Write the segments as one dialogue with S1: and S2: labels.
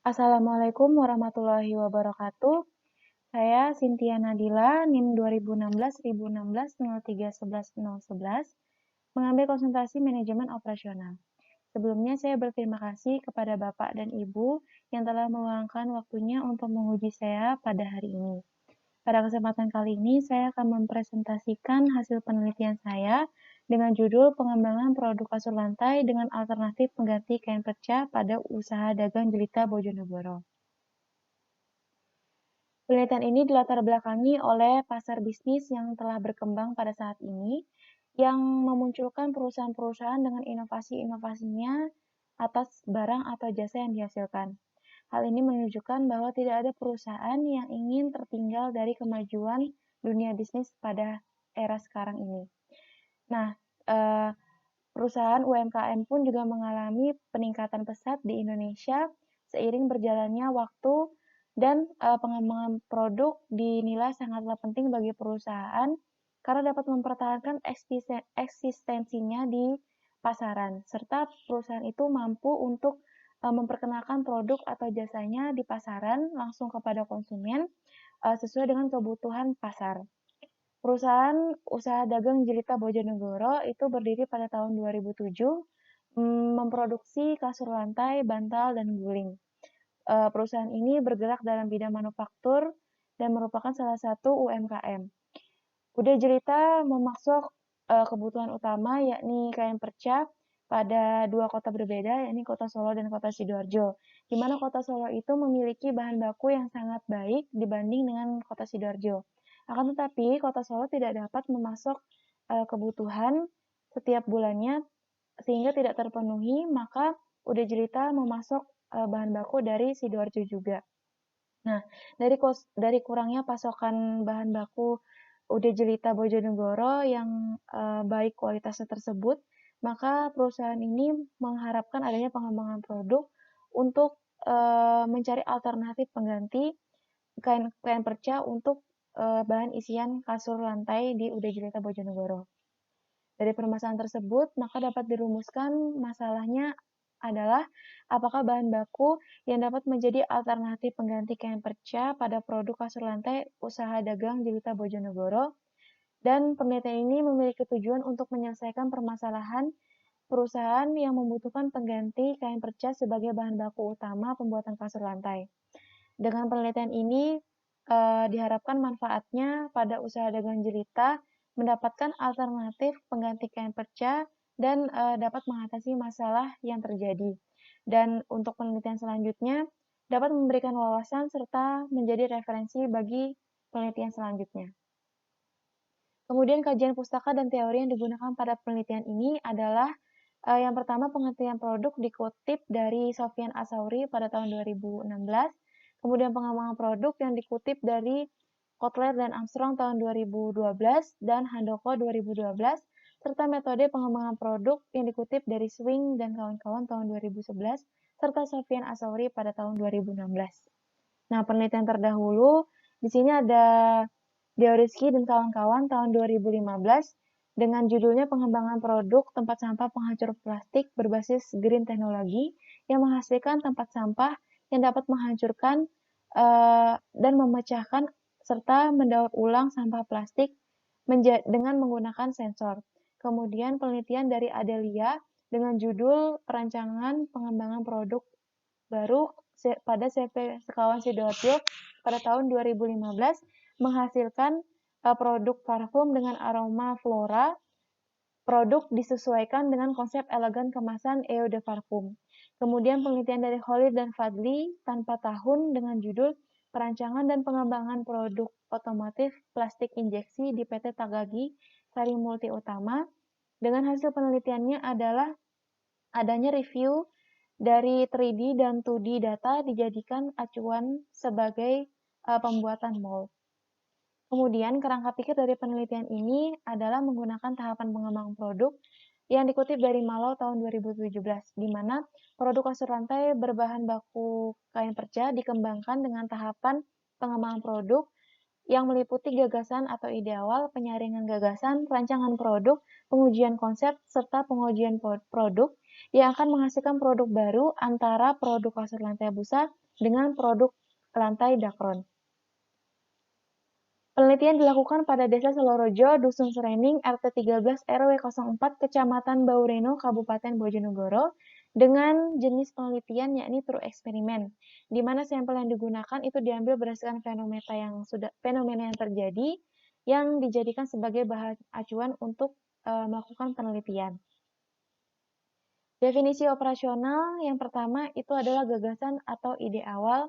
S1: Assalamualaikum warahmatullahi wabarakatuh. Saya Cynthia Nadila, NIM 2016 mengambil konsentrasi manajemen operasional. Sebelumnya saya berterima kasih kepada Bapak dan Ibu yang telah meluangkan waktunya untuk menguji saya pada hari ini. Pada kesempatan kali ini, saya akan mempresentasikan hasil penelitian saya dengan judul pengembangan produk kasur lantai dengan alternatif pengganti kain perca pada usaha dagang jelita Bojonegoro. Penelitian ini dilatar belakangi oleh pasar bisnis yang telah berkembang pada saat ini, yang memunculkan perusahaan-perusahaan dengan inovasi-inovasinya atas barang atau jasa yang dihasilkan. Hal ini menunjukkan bahwa tidak ada perusahaan yang ingin tertinggal dari kemajuan dunia bisnis pada era sekarang ini. Nah, perusahaan UMKM pun juga mengalami peningkatan pesat di Indonesia seiring berjalannya waktu dan pengembangan produk dinilai sangatlah penting bagi perusahaan karena dapat mempertahankan eksistensinya di pasaran, serta perusahaan itu mampu untuk memperkenalkan produk atau jasanya di pasaran langsung kepada konsumen sesuai dengan kebutuhan pasar. Perusahaan usaha dagang jelita Bojonegoro itu berdiri pada tahun 2007, memproduksi kasur lantai, bantal, dan guling. Perusahaan ini bergerak dalam bidang manufaktur dan merupakan salah satu UMKM. Udah Jelita memasok kebutuhan utama yakni kain perca pada dua kota berbeda, yakni Kota Solo dan Kota Sidoarjo. Di mana Kota Solo itu memiliki bahan baku yang sangat baik dibanding dengan Kota Sidoarjo. Akan tetapi, Kota Solo tidak dapat memasok kebutuhan setiap bulannya sehingga tidak terpenuhi, maka Udah Jelita memasok bahan baku dari Sidoarjo juga. Nah, dari kurangnya pasokan bahan baku Udah Jelita Bojonegoro yang baik kualitasnya tersebut, maka perusahaan ini mengharapkan adanya pengembangan produk untuk mencari alternatif pengganti kain perca untuk bahan isian kasur lantai di Udah Jelita Bojonegoro. Dari permasalahan tersebut, maka dapat dirumuskan masalahnya adalah apakah bahan baku yang dapat menjadi alternatif pengganti kain perca pada produk kasur lantai usaha dagang Jelita Bojonegoro, dan penelitian ini memiliki tujuan untuk menyelesaikan permasalahan perusahaan yang membutuhkan pengganti kain perca sebagai bahan baku utama pembuatan kasur lantai. Dengan penelitian ini diharapkan manfaatnya pada usaha dagang jelita mendapatkan alternatif pengganti kain perca dan dapat mengatasi masalah yang terjadi. Dan untuk penelitian selanjutnya dapat memberikan wawasan serta menjadi referensi bagi penelitian selanjutnya. Kemudian kajian pustaka dan teori yang digunakan pada penelitian ini adalah yang pertama, pengertian produk dikutip dari Sofyan Asauri pada tahun 2016. Kemudian pengembangan produk yang dikutip dari Kotler dan Armstrong tahun 2012 dan Handoko 2012, serta metode pengembangan produk yang dikutip dari Swing dan kawan-kawan tahun 2011, serta Sofyan Asauri pada tahun 2016. Nah, penelitian terdahulu di sini ada Diorizki dan kawan-kawan tahun 2015 dengan judulnya pengembangan produk tempat sampah penghancur plastik berbasis green teknologi yang menghasilkan tempat sampah yang dapat menghancurkan dan memecahkan serta mendaur ulang sampah plastik dengan menggunakan sensor. Kemudian penelitian dari Adelia dengan judul perancangan pengembangan produk baru pada CV Sekawan Sidoarjo pada tahun 2015 menghasilkan produk parfum dengan aroma flora. Produk disesuaikan dengan konsep elegan kemasan Eau de Parfum. Kemudian penelitian dari Khalid dan Fadli tanpa tahun dengan judul perancangan dan pengembangan produk otomotif plastik injeksi di PT Tagagi Sari Multi Utama. Dengan hasil penelitiannya adalah adanya review dari 3D dan 2D data dijadikan acuan sebagai pembuatan mold. Kemudian, kerangka pikir dari penelitian ini adalah menggunakan tahapan pengembangan produk yang dikutip dari Malau tahun 2017, di mana produk kasur lantai berbahan baku kain perca dikembangkan dengan tahapan pengembangan produk yang meliputi gagasan atau ide awal, penyaringan gagasan, rancangan produk, pengujian konsep, serta pengujian produk yang akan menghasilkan produk baru antara produk kasur lantai busa dengan produk lantai dakron. Penelitian dilakukan pada Desa Selorojo, Dusun Serening, RT 13 RW 04, Kecamatan Baureno, Kabupaten Bojonegoro, dengan jenis penelitian yakni true eksperimen, di mana sampel yang digunakan itu diambil berdasarkan fenomena yang terjadi, yang dijadikan sebagai bahan acuan untuk melakukan penelitian. Definisi operasional yang pertama itu adalah gagasan atau ide awal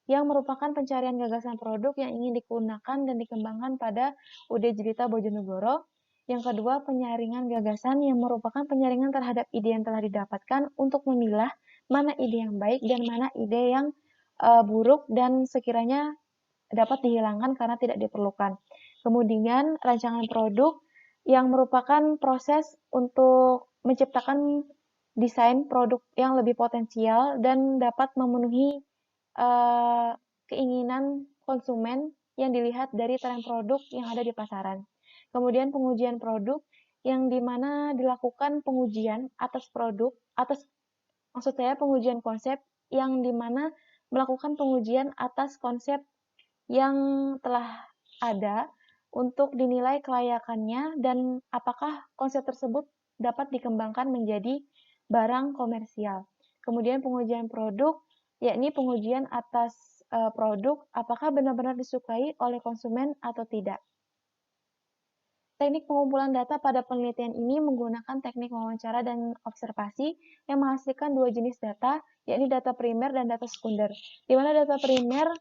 S1: yang merupakan pencarian gagasan produk yang ingin digunakan dan dikembangkan pada UD Jelita Bojonegoro. Yang kedua, penyaringan gagasan yang merupakan penyaringan terhadap ide yang telah didapatkan untuk memilah mana ide yang baik dan mana ide yang buruk dan sekiranya dapat dihilangkan karena tidak diperlukan. Kemudian, rancangan produk yang merupakan proses untuk menciptakan desain produk yang lebih potensial dan dapat memenuhi keinginan konsumen yang dilihat dari tren produk yang ada di pasaran. Kemudian pengujian produk yang dimana dilakukan pengujian atas maksud saya pengujian konsep yang dimana melakukan pengujian atas konsep yang telah ada untuk dinilai kelayakannya dan apakah konsep tersebut dapat dikembangkan menjadi barang komersial. Kemudian pengujian produk yakni pengujian atas produk apakah benar-benar disukai oleh konsumen atau tidak. Teknik pengumpulan data pada penelitian ini menggunakan teknik wawancara dan observasi yang menghasilkan dua jenis data, yakni data primer dan data sekunder. Di mana data primer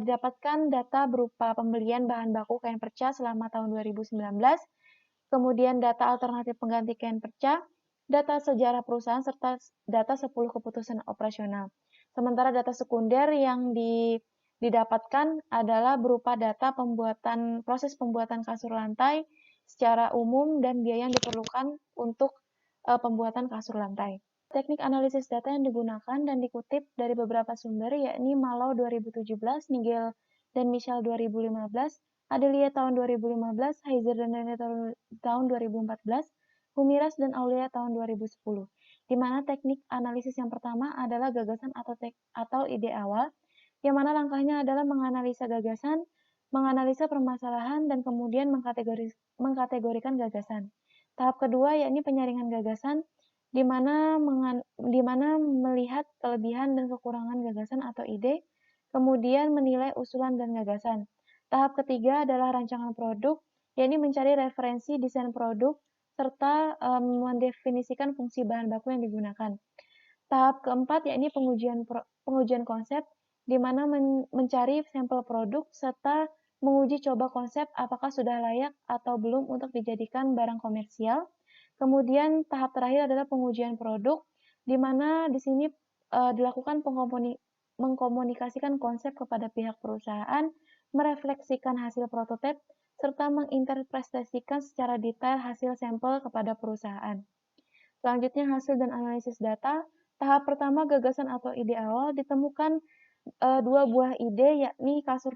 S1: didapatkan data berupa pembelian bahan baku kain perca selama tahun 2019, kemudian data alternatif pengganti kain perca, data sejarah perusahaan, serta data 10 keputusan operasional. Sementara data sekunder yang didapatkan adalah berupa data proses pembuatan kasur lantai secara umum dan biaya yang diperlukan untuk pembuatan kasur lantai. Teknik analisis data yang digunakan dan dikutip dari beberapa sumber yakni Malau 2017, Nigel dan Michel 2015, Adelia tahun 2015, Heiser dan Rene tahun 2014, Humiras dan Aulia tahun 2010. Di mana teknik analisis yang pertama adalah gagasan atau ide awal, yang mana langkahnya adalah menganalisa gagasan, menganalisa permasalahan, dan kemudian mengkategorikan gagasan. Tahap kedua yakni penyaringan gagasan, di mana melihat kelebihan dan kekurangan gagasan atau ide, kemudian menilai usulan dan gagasan. Tahap ketiga adalah rancangan produk, yakni mencari referensi desain produk, serta mendefinisikan fungsi bahan baku yang digunakan. Tahap keempat yakni pengujian konsep, di mana mencari sampel produk, serta menguji coba konsep apakah sudah layak atau belum untuk dijadikan barang komersial. Kemudian tahap terakhir adalah pengujian produk, di mana di sini dilakukan mengkomunikasikan konsep kepada pihak perusahaan, merefleksikan hasil prototipe, serta menginterpretasikan secara detail hasil sampel kepada perusahaan. Selanjutnya hasil dan analisis data. Tahap pertama gagasan atau ide awal ditemukan dua buah ide yakni kasur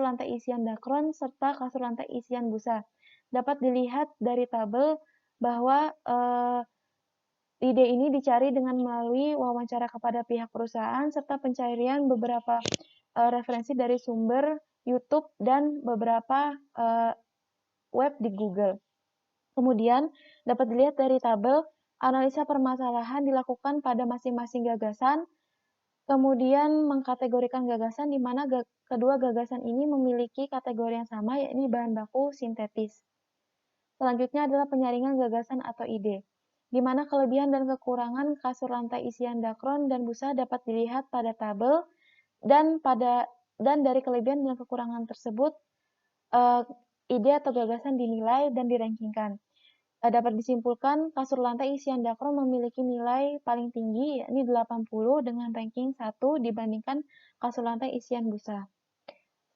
S1: lantai isian dakron serta kasur lantai isian busa. Dapat dilihat dari tabel bahwa ide ini dicari dengan melalui wawancara kepada pihak perusahaan serta pencarian beberapa referensi dari sumber YouTube dan beberapa web di Google. Kemudian dapat dilihat dari tabel analisa permasalahan dilakukan pada masing-masing gagasan, kemudian mengkategorikan gagasan di mana kedua gagasan ini memiliki kategori yang sama yakni bahan baku sintetis. Selanjutnya adalah penyaringan gagasan atau ide, di mana kelebihan dan kekurangan kasur lantai isian dakron dan busa dapat dilihat pada tabel dan dari kelebihan dan kekurangan tersebut ide atau gagasan dinilai dan dirankingkan. Dapat disimpulkan kasur lantai isian dakron memiliki nilai paling tinggi yakni 80 dengan ranking 1 dibandingkan kasur lantai isian busa.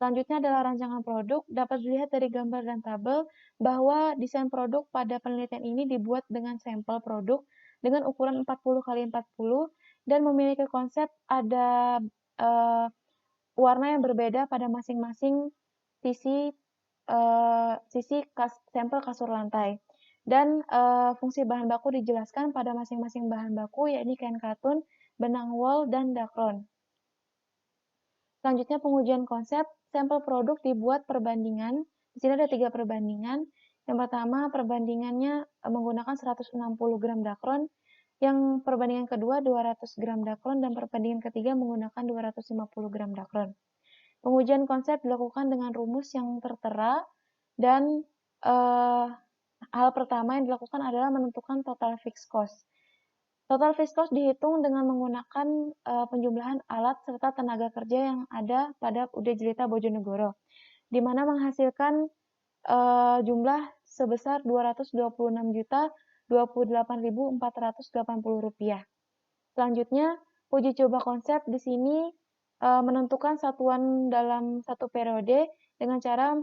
S1: Selanjutnya adalah rancangan produk. Dapat dilihat dari gambar dan tabel bahwa desain produk pada penelitian ini dibuat dengan sampel produk dengan ukuran 40 x 40 dan memiliki konsep ada warna yang berbeda pada masing-masing sisi sampel kasur lantai. Dan fungsi bahan baku dijelaskan pada masing-masing bahan baku, yakni kain katun, benang wol, dan dakron. Selanjutnya pengujian konsep, sampel produk dibuat perbandingan. Di sini ada 3 perbandingan. Yang pertama perbandingannya menggunakan 160 gram dakron, yang perbandingan kedua 200 gram dakron, dan perbandingan ketiga menggunakan 250 gram dakron. Pengujian konsep dilakukan dengan rumus yang tertera, dan hal pertama yang dilakukan adalah menentukan total fixed cost. Total fixed cost dihitung dengan menggunakan penjumlahan alat serta tenaga kerja yang ada pada UD Jelita Bojonegoro, di mana menghasilkan jumlah sebesar Rp26.028.480. Selanjutnya, uji coba konsep di sini menentukan satuan dalam satu periode dengan cara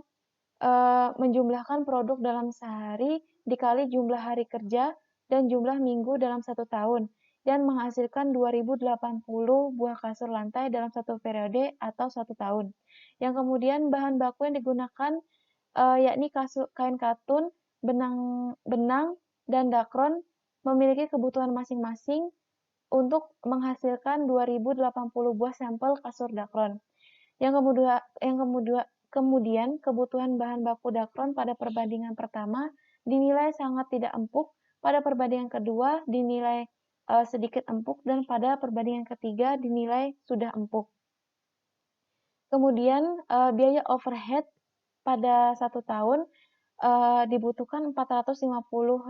S1: menjumlahkan produk dalam sehari dikali jumlah hari kerja dan jumlah minggu dalam 1 tahun, dan menghasilkan 2080 buah kasur lantai dalam 1 periode atau 1 tahun. Yang kemudian bahan baku yang digunakan yakni kain katun, benang, dan dakron memiliki kebutuhan masing-masing untuk menghasilkan 2080 buah sampel kasur dakron. Kemudian kebutuhan bahan baku dakron pada perbandingan pertama dinilai sangat tidak empuk, pada perbandingan kedua dinilai sedikit empuk, dan pada perbandingan ketiga dinilai sudah empuk. Kemudian biaya overhead pada 1 tahun dibutuhkan 450.000,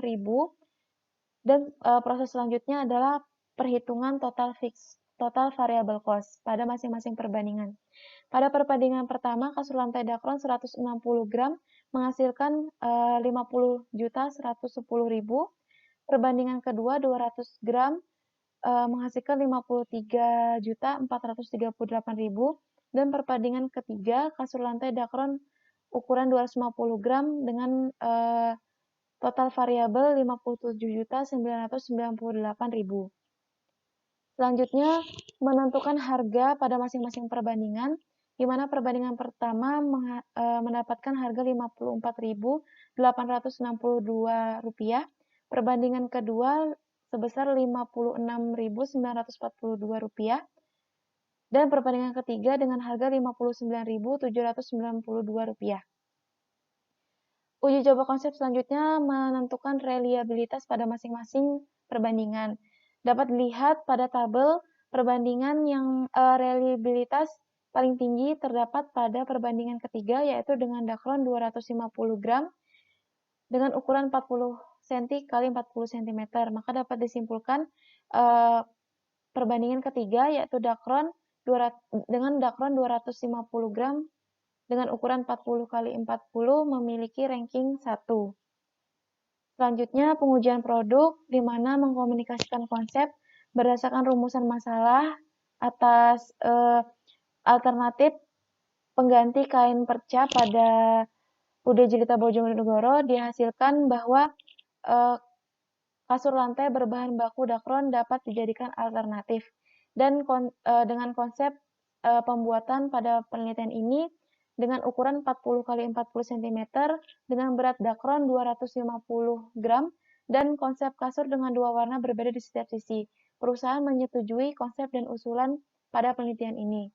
S1: dan proses selanjutnya adalah perhitungan total variable cost pada masing-masing perbandingan. Pada perbandingan pertama, kasur lantai dakron 160 gram menghasilkan 50.110.000. Perbandingan kedua 200 gram menghasilkan 53.438.000. Dan perbandingan ketiga, kasur lantai dakron ukuran 250 gram dengan total variabel 57.998.000. Selanjutnya, menentukan harga pada masing-masing perbandingan, di mana perbandingan pertama mendapatkan harga Rp56.862, perbandingan kedua sebesar Rp56.942, dan perbandingan ketiga dengan harga Rp59.792. Uji coba konsep selanjutnya menentukan reliabilitas pada masing-masing perbandingan. Dapat dilihat pada tabel perbandingan yang reliabilitas paling tinggi terdapat pada perbandingan ketiga, yaitu dengan dakron 250 gram dengan ukuran 40 cm x 40 cm. Maka dapat disimpulkan perbandingan ketiga, yaitu dengan dakron 250 gram dengan ukuran 40 x 40 memiliki ranking 1. Selanjutnya, pengujian produk, di mana mengkomunikasikan konsep berdasarkan rumusan masalah atas alternatif pengganti kain perca pada UD Jelita Bojonegoro, dihasilkan bahwa kasur lantai berbahan baku dakron dapat dijadikan alternatif. Dan dengan konsep pembuatan pada penelitian ini, dengan ukuran 40 x 40 cm, dengan berat dakron 250 gram, dan konsep kasur dengan 2 warna berbeda di setiap sisi. Perusahaan menyetujui konsep dan usulan pada penelitian ini.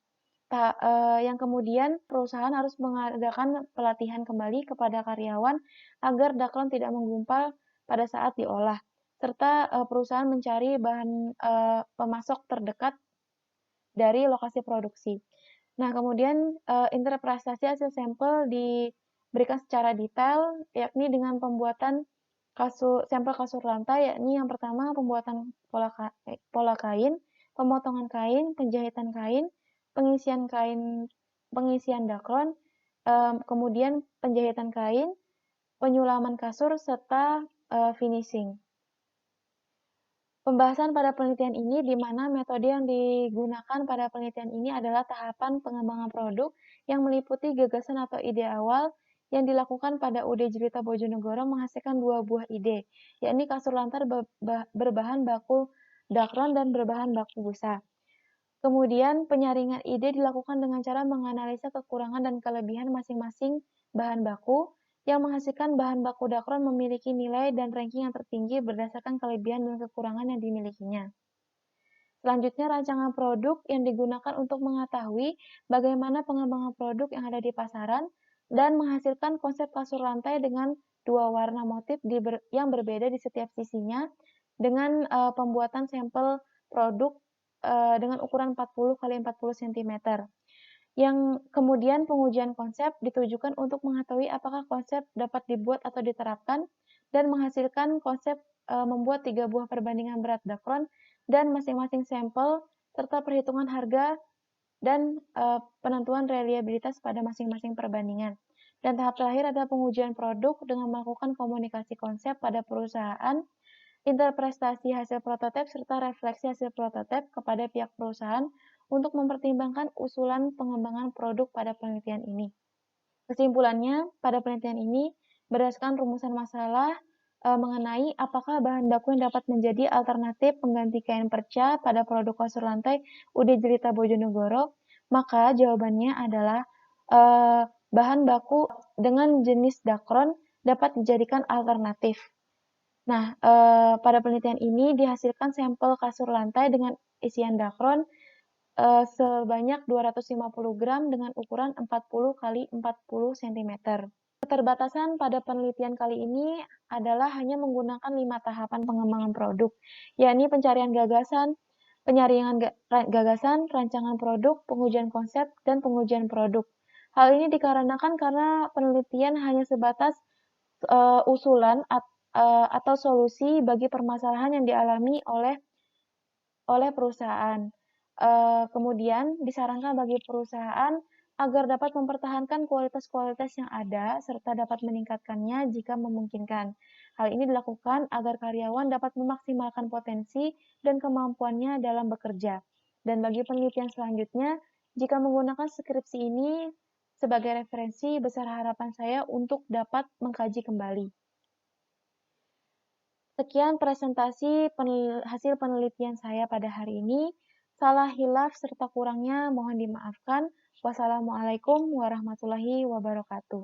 S1: Yang kemudian, perusahaan harus mengadakan pelatihan kembali kepada karyawan agar dakron tidak menggumpal pada saat diolah, serta perusahaan mencari bahan pemasok terdekat dari lokasi produksi. Nah, kemudian interpretasi hasil sampel diberikan secara detail, yakni dengan pembuatan sampel kasur lantai, yakni yang pertama pembuatan pola kain, pemotongan kain, penjahitan kain, pengisian dakron, kemudian penjahitan kain, penyulaman kasur, serta finishing. Pembahasan pada penelitian ini, di mana metode yang digunakan pada penelitian ini adalah tahapan pengembangan produk yang meliputi gagasan atau ide awal yang dilakukan pada UD Jelita Bojonegoro menghasilkan 2 buah ide, yakni kasur lantai berbahan baku dakron dan berbahan baku busa. Kemudian penyaringan ide dilakukan dengan cara menganalisa kekurangan dan kelebihan masing-masing bahan baku, yang menghasilkan bahan baku dakron memiliki nilai dan ranking yang tertinggi berdasarkan kelebihan dan kekurangan yang dimilikinya. Selanjutnya, rancangan produk yang digunakan untuk mengetahui bagaimana pengembangan produk yang ada di pasaran dan menghasilkan konsep kasur lantai dengan dua warna motif yang berbeda di setiap sisinya dengan pembuatan sampel produk dengan ukuran 40 kali 40 cm. Yang kemudian pengujian konsep ditujukan untuk mengetahui apakah konsep dapat dibuat atau diterapkan dan menghasilkan konsep membuat 3 buah perbandingan berat dakron dan masing-masing sampel serta perhitungan harga dan penentuan reliabilitas pada masing-masing perbandingan. Dan tahap terakhir adalah pengujian produk dengan melakukan komunikasi konsep pada perusahaan, interpretasi hasil prototipe, serta refleksi hasil prototipe kepada pihak perusahaan untuk mempertimbangkan usulan pengembangan produk pada penelitian ini. Kesimpulannya, pada penelitian ini, berdasarkan rumusan masalah mengenai apakah bahan baku yang dapat menjadi alternatif pengganti kain perca pada produk kasur lantai UD Jelita Bojonegoro, maka jawabannya adalah bahan baku dengan jenis dakron dapat dijadikan alternatif. Nah, pada penelitian ini dihasilkan sampel kasur lantai dengan isian dakron sebanyak 250 gram dengan ukuran 40 kali 40 cm. Keterbatasan pada penelitian kali ini adalah hanya menggunakan 5 tahapan pengembangan produk, yakni pencarian gagasan, penyaringan gagasan, rancangan produk, pengujian konsep, dan pengujian produk. Hal ini dikarenakan karena penelitian hanya sebatas usulan atau solusi bagi permasalahan yang dialami oleh perusahaan. Kemudian disarankan bagi perusahaan agar dapat mempertahankan kualitas-kualitas yang ada serta dapat meningkatkannya jika memungkinkan. Hal ini dilakukan agar karyawan dapat memaksimalkan potensi dan kemampuannya dalam bekerja. Dan bagi penelitian selanjutnya, jika menggunakan skripsi ini sebagai referensi, besar harapan saya untuk dapat mengkaji kembali. Sekian presentasi hasil penelitian saya pada hari ini. Salah hilaf serta kurangnya mohon dimaafkan. Wassalamualaikum warahmatullahi wabarakatuh.